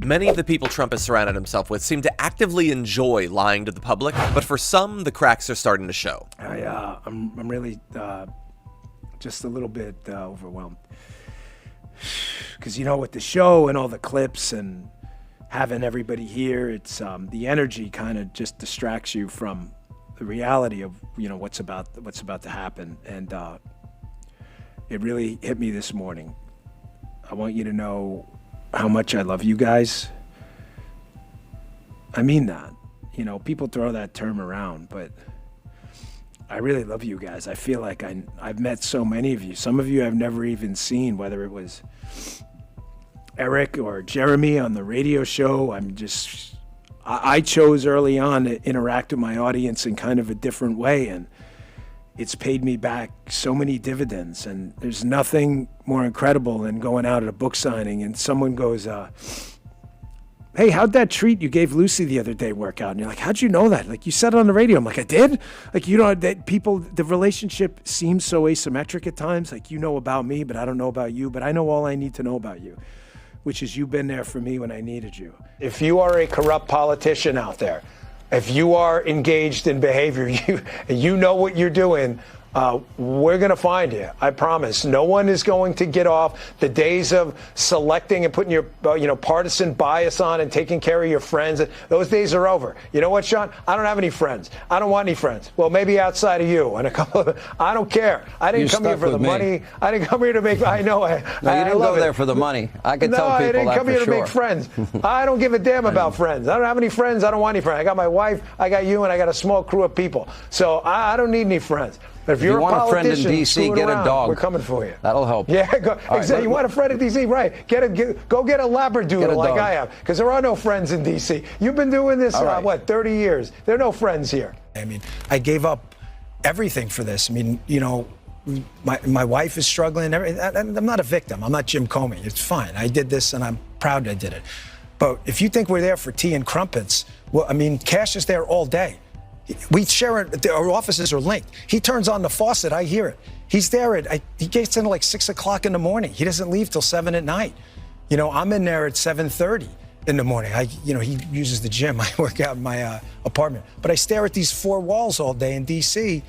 Many of the people Trump has surrounded himself with seem to actively enjoy lying to the public, but for some, the cracks are starting to show. I'm really just a little bit overwhelmed. Because, you know, with the show and all the clips and having everybody here, it's the energy kind of just distracts you from the reality of, you know, what's about to happen. And it really hit me this morning. I want you to know how much I love you guys. I mean that. You know, people throw that term around, but I really love you guys. I feel like I've met so many of you. Some of you I've never even seen, whether it was Eric or Jeremy on the radio show. I chose early on to interact with my audience in kind of a different way, and it's paid me back so many dividends. And there's nothing more incredible than going out at a book signing and someone goes, hey, how'd that treat you gave Lucy the other day work out? And you're like, how'd you know that? Like, you said it on the radio. I'm like, I did? Like, you know, that people, the relationship seems so asymmetric at times. Like, you know about me, but I don't know about you. But I know all I need to know about you, which is you've been there for me when I needed you. If you are a corrupt politician out there, if you are engaged in behavior, you know what you're doing, we're going to find you. I promise. No one is going to get off. The days of selecting and putting your partisan bias on and taking care of your friends, those days are over. You know what, Sean? I don't have any friends. I don't want any friends. Well, maybe outside of you and a couple of. I don't care. I didn't come here for the money. I didn't come here to make. I know. No, you didn't go there for the money. I can tell people that for sure. No, I didn't come here to make friends. I don't give a damn about friends. I don't have any friends. I don't want any friends. I got my wife. I got you, and I got a small crew of people. So I don't need any friends. If you want a friend in D.C., get a dog. We're coming for you. That'll help. Yeah, exactly. Right, you want a friend in D.C., right? Go get a Labradoodle like I have, because there are no friends in D.C. You've been doing this, 30 years? There are no friends here. I mean, I gave up everything for this. I mean, you know, my wife is struggling. I'm not a victim. I'm not Jim Comey. It's fine. I did this, and I'm proud I did it. But if you think we're there for tea and crumpets, well, I mean, Cash is there all day. We share it. Our offices are linked. He turns on the faucet. I hear it. He's there he gets in at like 6 o'clock in the morning. He doesn't leave till 7 at night. You know, I'm in there at 7:30 in the morning. He uses the gym. I work out in my apartment. But I stare at these four walls all day in D.C.,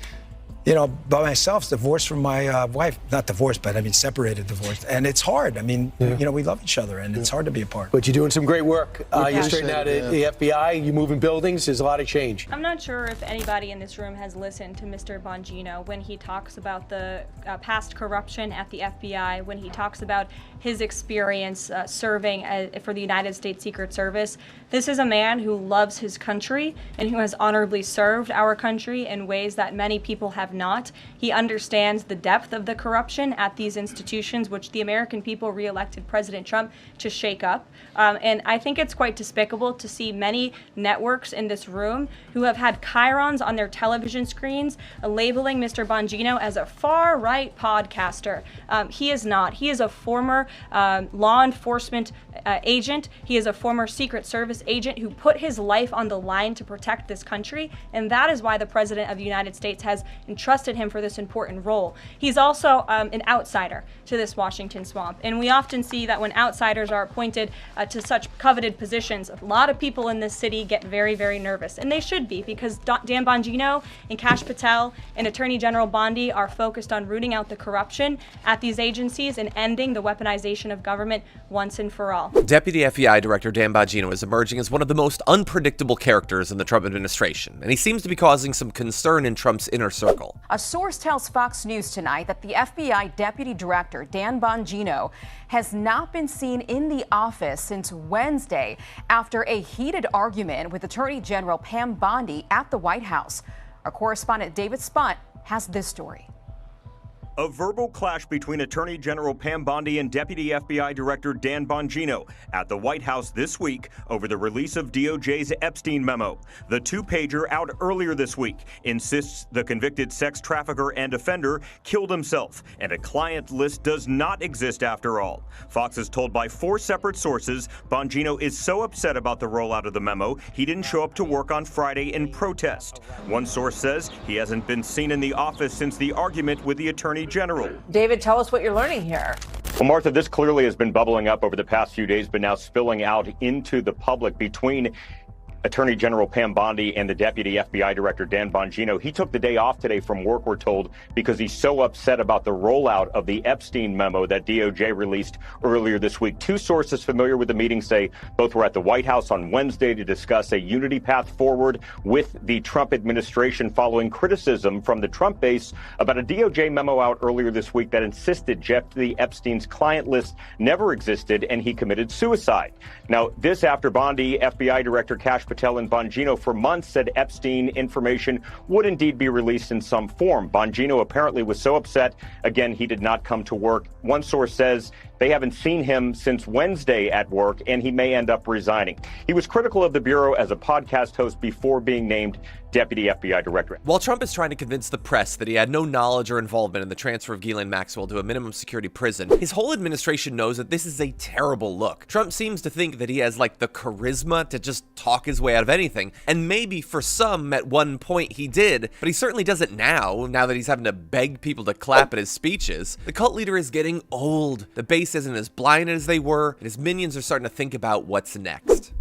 you know, by myself, divorced from my wife. Not divorced, but I mean separated, divorced. And it's hard. I mean, you know, we love each other, and it's hard to be apart. But you're doing some great work. You're straightening out the FBI. You're moving buildings. There's a lot of change. I'm not sure if anybody in this room has listened to Mr. Bongino when he talks about the past corruption at the FBI, when he talks about his experience serving for the United States Secret Service. This is a man who loves his country and who has honorably served our country in ways that many people have not. He understands the depth of the corruption at these institutions, which the American people re-elected President Trump to shake up. And I think it's quite despicable to see many networks in this room who have had chyrons on their television screens labeling Mr. Bongino as a far-right podcaster. He is not. He is a former law enforcement agent. He is a former Secret Service agent who put his life on the line to protect this country, and that is why the President of the United States has entrusted him for this important role. He's also an outsider to this Washington swamp, and we often see that when outsiders are appointed to such coveted positions, a lot of people in this city get very, very nervous, and they should be, because Dan Bongino and Kash Patel and Attorney General Bondi are focused on rooting out the corruption at these agencies and ending the weaponization of government once and for all. Deputy FBI Director Dan Bongino is emerging as one of the most unpredictable characters in the Trump administration, and he seems to be causing some concern in Trump's inner circle. A source tells Fox News tonight that the FBI Deputy Director Dan Bongino has not been seen in the office since Wednesday after a heated argument with Attorney General Pam Bondi at the White House. Our correspondent David Spunt has this story. A verbal clash between Attorney General Pam Bondi and Deputy FBI Director Dan Bongino at the White House this week over the release of DOJ's Epstein memo. The two-pager out earlier this week insists the convicted sex trafficker and offender killed himself, and a client list does not exist after all. Fox is told by 4 separate sources Bongino is so upset about the rollout of the memo, he didn't show up to work on Friday in protest. One source says he hasn't been seen in the office since the argument with the Attorney General. David, tell us what you're learning here. Well, Martha, this clearly has been bubbling up over the past few days, but now spilling out into the public between Attorney General Pam Bondi and the Deputy FBI Director Dan Bongino. He took the day off today from work, we're told, because he's so upset about the rollout of the Epstein memo that DOJ released earlier this week. Two sources familiar with the meeting say both were at the White House on Wednesday to discuss a unity path forward with the Trump administration following criticism from the Trump base about a DOJ memo out earlier this week that insisted Jeffrey Epstein's client list never existed and he committed suicide. Now, this after Bondi, FBI Director Kash Patel and Bongino for months said Epstein information would indeed be released in some form. Bongino apparently was so upset, again, he did not come to work. One source says they haven't seen him since Wednesday at work, and he may end up resigning. He was critical of the Bureau as a podcast host before being named Deputy FBI Director. While Trump is trying to convince the press that he had no knowledge or involvement in the transfer of Ghislaine Maxwell to a minimum security prison, his whole administration knows that this is a terrible look. Trump seems to think that he has like the charisma to just talk his way out of anything, and maybe for some at one point he did, but he certainly doesn't now that he's having to beg people to clap at his speeches. The cult leader is getting old, the base isn't as blind as they were, and his minions are starting to think about what's next.